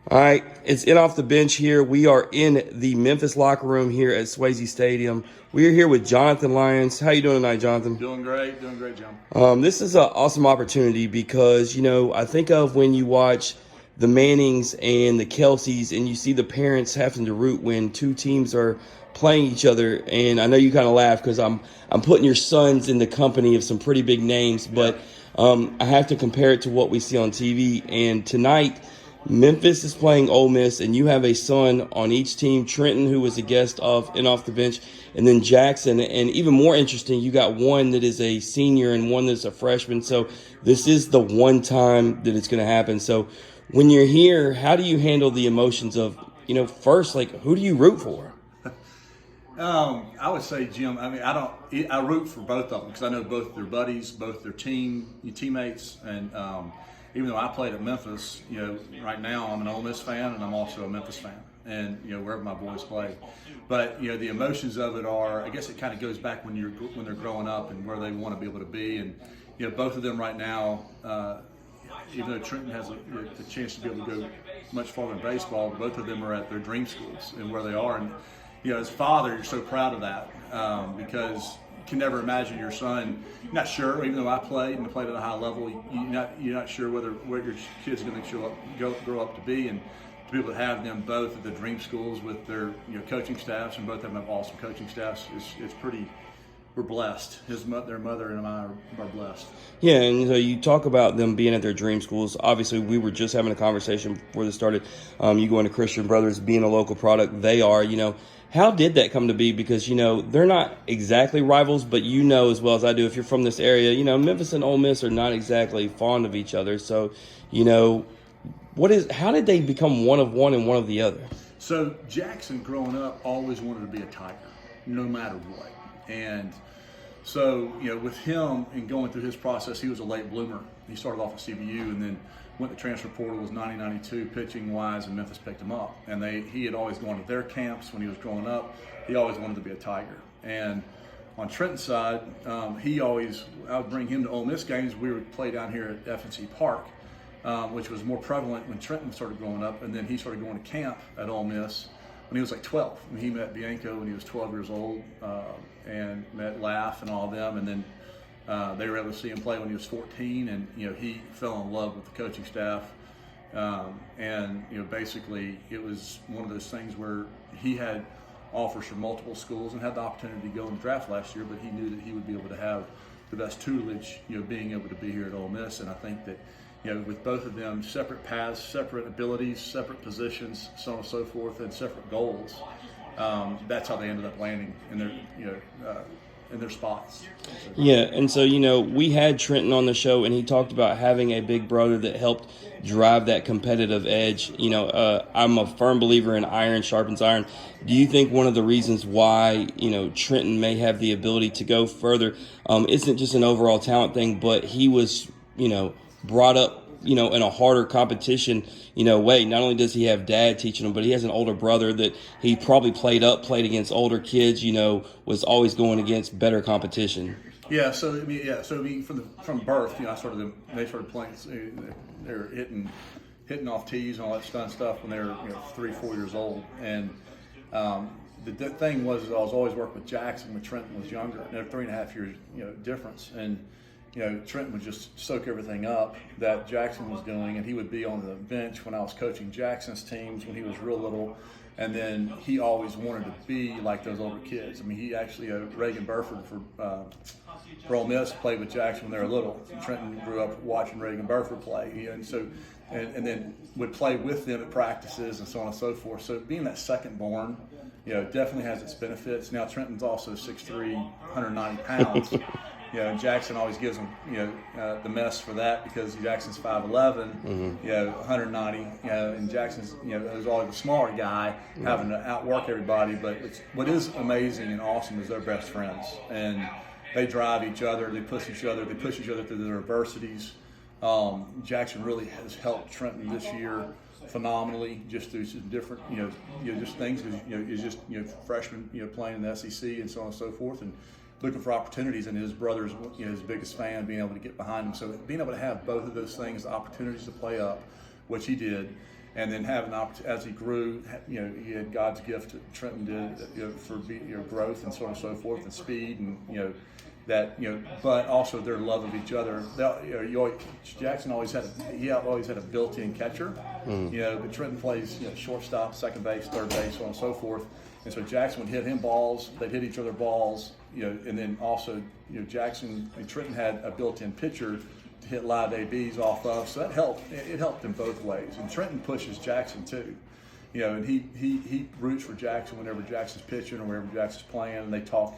All right, it's in off the bench here. We are in the Memphis locker room here at Swayze Stadium. We are here with Johnathan Lyons. How you doing tonight, Johnathan? Doing great, John. This is an awesome opportunity because, I think of when you watch the Mannings and the Kelseys and you see the parents having to root when two teams are playing each other. And I know you kind of laugh because I'm putting your sons in the company of some pretty big names, but I have to compare it to what we see on TV. And tonight, Memphis is playing Ole Miss, and you have a son on each team, Trenton, who was a guest off the bench, and then Jackson. And even more interesting, you got one that is a senior and one that's a freshman. So this is the one time that it's going to happen. So when you're here, how do you handle the emotions of, first, like, who do you root for? I would say, Jim. I mean, I root for both of them because I know both their buddies, both their teammates, and even though I played at Memphis, right now I'm an Ole Miss fan and I'm also a Memphis fan, and wherever my boys play. But the emotions of it are, I guess it kind of goes back when they're growing up and where they want to be able to be, and both of them right now. Even though Trenton has a chance to be able to go much farther in baseball, both of them are at their dream schools and where they are. And as a father, you're so proud of that because you can never imagine your son. You're not sure, even though I played and played at a high level, you're not sure what your kid's going to grow up to be, and to be able to have them both at the dream schools with their coaching staffs, and both of them have awesome coaching staffs. It's pretty. We're blessed. Their mother and I are blessed. Yeah, and so you talk about them being at their dream schools. Obviously, we were just having a conversation before this started. You going to Christian Brothers, being a local product, they are. How did that come to be? Because they're not exactly rivals, but as well as I do, if you're from this area, Memphis and Ole Miss are not exactly fond of each other. So, how did they become one of one and one of the other? So Jackson, growing up, always wanted to be a Tiger, no matter what, and. So, with him and going through his process, he was a late bloomer. He started off at CBU and then went to transfer portal, was 90-92 pitching wise, and Memphis picked him up. And he had always gone to their camps when he was growing up. He always wanted to be a Tiger. And on Trenton's side, I would bring him to Ole Miss games. We would play down here at F&C Park, which was more prevalent when Trenton started growing up. And then he started going to camp at Ole Miss when he was like 12. And he met Bianco when he was 12 years old. And met Laugh and all of them, and then they were able to see him play when he was 14, and he fell in love with the coaching staff, and basically it was one of those things where he had offers from multiple schools and had the opportunity to go in the draft last year, but he knew that he would be able to have the best tutelage, being able to be here at Ole Miss, and I think that with both of them, separate paths, separate abilities, separate positions, so on and so forth, and separate goals. That's how they ended up landing in their spots. Yeah, and so we had Trenton on the show, and he talked about having a big brother that helped drive that competitive edge. I'm a firm believer in iron sharpens iron. Do you think one of the reasons why Trenton may have the ability to go further isn't just an overall talent thing, but he was brought up in a harder competition, way. Not only does he have dad teaching him, but he has an older brother that he probably played against older kids, was always going against better competition. Yeah. So from birth, they started playing. They were hitting off tees and all that fun stuff when they were 3-4 years old. And the thing was, I was always working with Jackson when Trenton was younger. And they're 3.5 years difference. And Trenton would just soak everything up that Jackson was doing, and he would be on the bench when I was coaching Jackson's teams when he was real little, and then he always wanted to be like those older kids. I mean, he actually, Reagan Burford for Ole Miss played with Jackson when they were little. Trenton grew up watching Reagan Burford play, and then would play with them at practices and so on and so forth. So being that second born, definitely has its benefits. Now Trenton's also 6'3", 190 pounds. And Jackson always gives him, the mess for that because Jackson's 5'11", 190, and Jackson's, is always a smaller guy having to outwork everybody. But what is amazing and awesome is they're best friends, and they drive each other, they push each other through their adversities. Jackson really has helped Trenton this year phenomenally, just through some different, just things. He's just freshman, playing in the SEC and so on and so forth, and looking for opportunities, and his brother's his biggest fan, being able to get behind him. So being able to have both of those things, the opportunities to play up, which he did, and then having an opportunity as he grew. You know, he had God's gift that Trenton did, you know, for growth and so on and so forth, and speed, and but also their love of each other. Jackson always had a built-in catcher, but Trenton plays shortstop, second base, third base, so on and so forth. And so Jackson would hit him balls, they'd hit each other balls, and then also Jackson and Trenton had a built-in pitcher to hit live ABs off of, so that helped. It helped in both ways. And Trenton pushes Jackson too, and he roots for Jackson whenever Jackson's pitching or wherever Jackson's playing, and they talk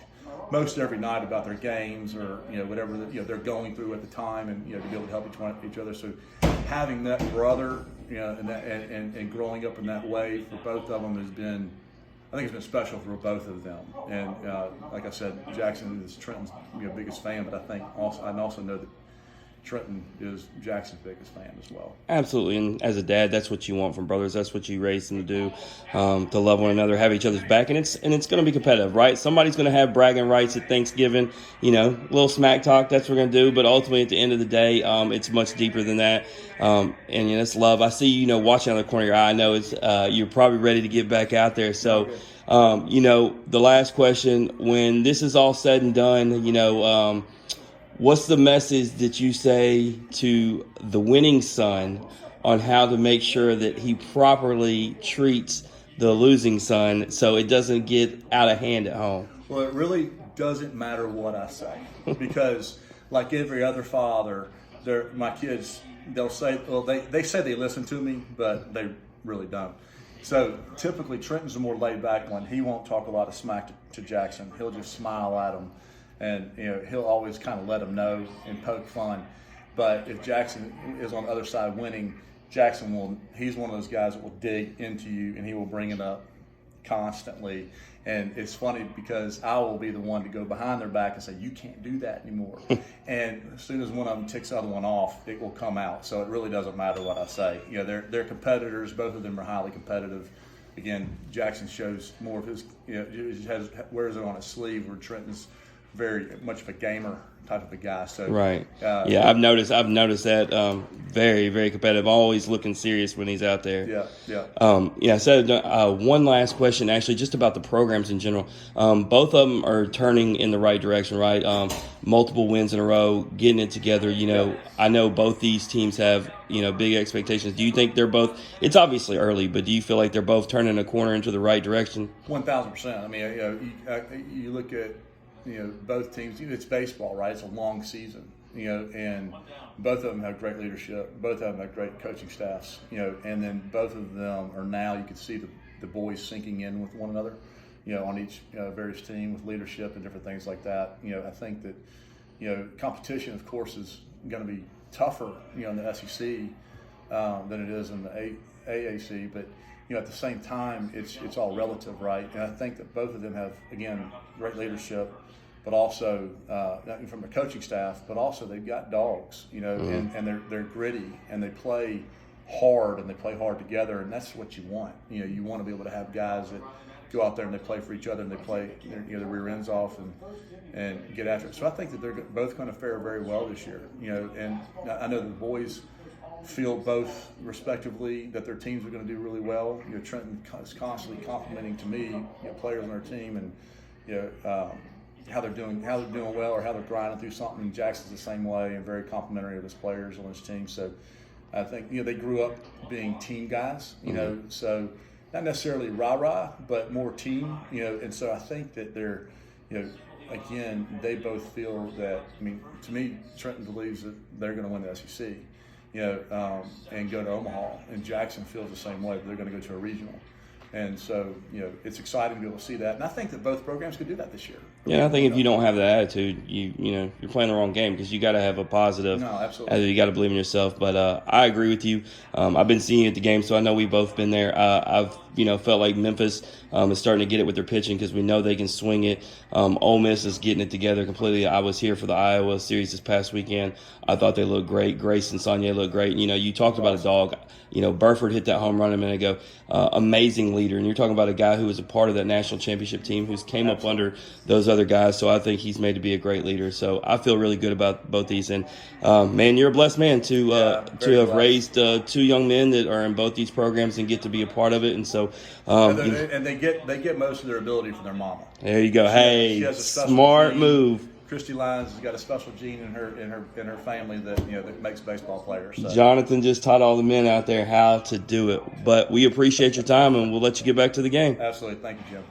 most every night about their games or whatever they're going through at the time, and to be able to help each other. So having that brother, and growing up in that way for both of them has been, I think it's been special for both of them. And like I said, Jackson is Trenton's biggest fan, but I also know that Trenton is Jackson's biggest fan as well. Absolutely, and as a dad, that's what you want from brothers. That's what you raise them to do, to love one another, have each other's back, and it's going to be competitive, right? Somebody's going to have bragging rights at Thanksgiving, a little smack talk. That's what we're going to do, but ultimately, at the end of the day, it's much deeper than that, and it's love. I see you, watching out of the corner of your eye. I know it's you're probably ready to get back out there. So, the last question: when this is all said and done, what's the message that you say to the winning son on how to make sure that he properly treats the losing son so it doesn't get out of hand at home? Well, it really doesn't matter what I say because, like every other father, my kids, they'll say, well, they say they listen to me, but they really don't. So typically, Trenton's a more laid-back one. He won't talk a lot of smack to Jackson. He'll just smile at him. And he'll always kind of let him know and poke fun. But if Jackson is on the other side winning, he's one of those guys that will dig into you and he will bring it up constantly. And it's funny because I will be the one to go behind their back and say, you can't do that anymore. And as soon as one of them ticks the other one off, it will come out. So it really doesn't matter what I say. They're competitors. Both of them are highly competitive. Again, Jackson shows more of his, wears it on his sleeve, where Trenton's very much of a gamer type of a guy. So right, I've noticed that very, very competitive. Always looking serious when he's out there. So one last question, actually, just about the programs in general. Both of them are turning in the right direction, right? Multiple wins in a row, getting it together. I know both these teams have big expectations. Do you think they're both? It's obviously early, but do you feel like they're both turning a corner into the right direction? 1,000%. I mean, you look at. Both teams, it's baseball, right? It's a long season, and both of them have great leadership. Both of them have great coaching staffs, and then both of them are now, you can see the boys sinking in with one another, on each various team with leadership and different things like that. I think that, competition, of course, is going to be tougher, in the SEC than it is in the AAC, but at the same time, it's all relative, right? And I think that both of them have, again, great leadership, but also from the coaching staff, but also they've got dogs, and they're gritty and they play hard and they play hard together, and that's what you want. You want to be able to have guys that go out there and they play for each other and they play their rear ends off and get after it. So I think that they're both going to fare very well this year. And I know the boys feel both respectively that their teams are going to do really well. Trenton is constantly complimenting to me players on their team and how they're doing well or how they're grinding through something. And Jackson's the same way and very complimentary of his players on his team. So I think they grew up being team guys. So not necessarily rah-rah, but more team. And so I think that they're again they both feel that. I mean, to me, Trenton believes that they're going to win the SEC. And go to Omaha. And Jackson feels the same way. They're going to go to a regional. And so, it's exciting to be able to see that. And I think that both programs could do that this year. Yeah, I think if you don't have that attitude, you're playing the wrong game because you got to have a positive. No, absolutely. You got to believe in yourself. But I agree with you. I've been seeing you at the game, so I know we've both been there. I've felt like Memphis is starting to get it with their pitching because we know they can swing it. Ole Miss is getting it together completely. I was here for the Iowa series this past weekend. I thought they looked great. Grace and Sonia looked great. You talked about a dog. Burford hit that home run a minute ago. Amazing leader. And you're talking about a guy who was a part of that national championship team who's came up under those other guys. So I think he's made to be a great leader. So I feel really good about both these. And, man, you're a blessed man to have raised two young men that are in both these programs and get to be a part of it. And so and they get most of their ability from their mama. There you go. She has a Smart gene. move. Christy Lyons has got a special gene in her family that makes baseball players. So. Johnathan just taught all the men out there how to do it. But we appreciate your time, and we'll let you get back to the game. Absolutely. Thank you, Jim.